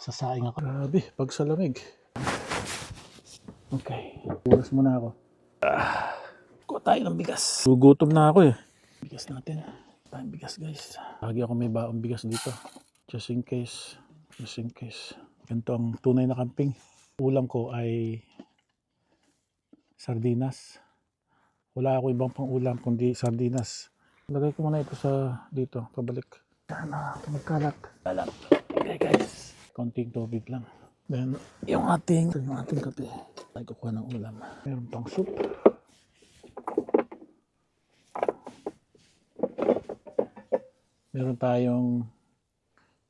Sasaing ako. Grabe, pag sa lamig. Okay, bukas muna ako. Kuha tayo ng bigas. Gugutom na ako eh. Bigas natin. Tayong bigas guys. Lagi ako may baong bigas dito. Just in case. Just in case. Ganito ang tunay na camping. Ulam ko ay sardinas. Wala ako ibang pang ulam kundi sardinas. Lagay ko muna ito sa dito. Pabalik. Sana magkalat. Kalat. Okay guys. Konting tubig lang. Then yung ating kape. Tayo kukuha ng ulam. Meron pang soup. Meron tayong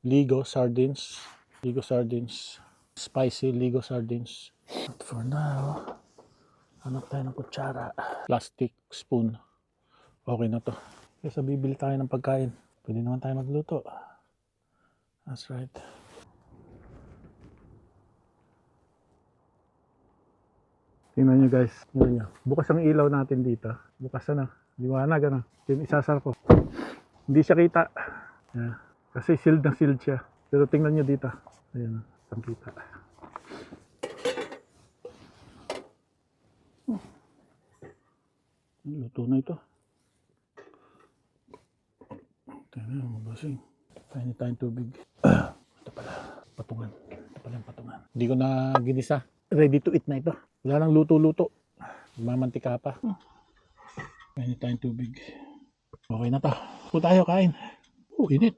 Ligo sardines. Ligo sardines. Spicy Ligo sardines. But for now, hanap tayo ng kutsara. Plastic spoon. Okay na to. Kaya bibili tayo ng pagkain. Pwede naman tayo magluto. That's right. Tingnan nyo guys. Tingnan nyo. Bukas ang ilaw natin dito. Bukas na. Liwanag ano. Yung isasar ko. Hindi siya kita. Yeah. Kasi sealed na sealed siya. Pero tingnan nyo dito. Ayan. Ang kita. Luto na ito. Tingnan mo basing. Pahingi tayong tubig. Ito pala. Patungan. Ito pala yung patungan. Hindi ko na ginisa. Ready to eat na ito. Wala nang luto-luto. Mamantika pa. Pahingi tayong tubig. Okay na to. Punta tayo kain. Init.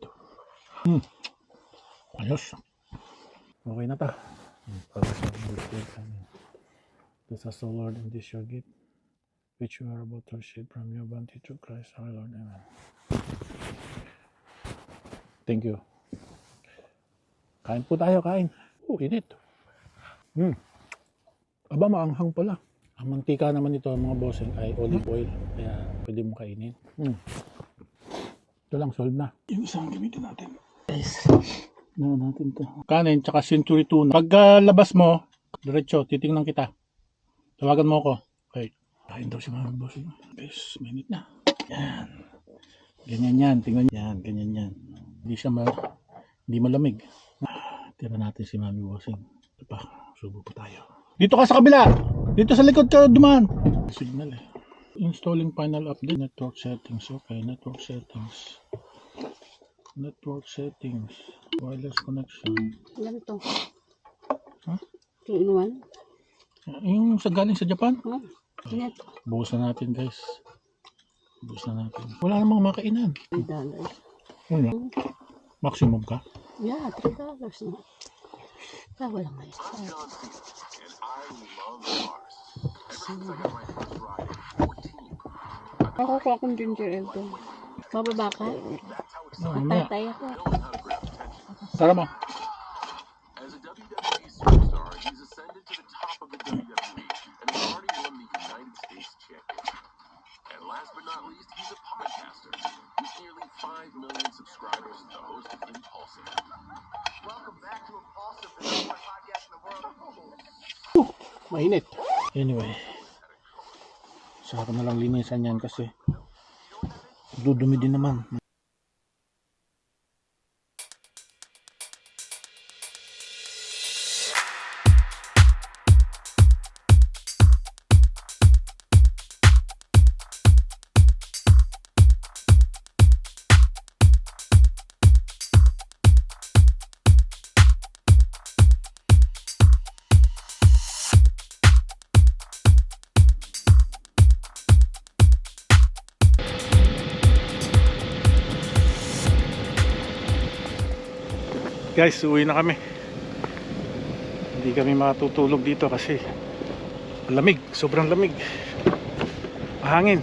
Ayos. Okay na to. This is the Lord and this your gift, which you are about to receive from your bounty through Christ our Lord. Amen. Thank you. Kain po tayo, kain. Init. Aba, maanghang pala. Ang mantika naman ito, mga bossing, ay olive oil. Kaya pwede mo kainin. Ito lang, solve na. Yung isang gamitin natin. Guys, natin to. Kanin, tsaka century tuna. Pag labas mo, diretso, titingnan kita. Tawagan mo ako. Okay. Kain daw si mga bossing. Guys, minute na. Yan. Ganyan yan. Tingnan yan. Ganyan yan. Hindi malamig. Tira natin si Mami Bossing. Ito pa. Subo pa tayo. Dito ka sa kabila! Dito sa likod ka dumaan! Signal eh. Installing final update. Network settings. Okay. Network settings. Network settings. Wireless connection. Ilan ito? Huh? 2 in 1? Yung galing sa Japan? Init. Bukas na natin guys. Bukas na natin. Wala namang makainan. $3. Maximum ka? Yeah, $3 na. Wala nga yun. Ako ko akong ginger ale doon. Bababa ka? Tatay ako. Tara mo. As a WWE superstar, he's ascended to the top of the WWE and has already won the United States Championship. And last but not least, he's a podcaster with nearly 5 million subscribers, the host of Impulsive. Welcome back to Impulsive, the number one podcast in the world. Mainit. Anyway. Saka ko na lang linisan yan kasi dudumi din naman. Guys, uwi na kami. Hindi kami matutulog dito kasi lamig, sobrang lamig. Mahangin.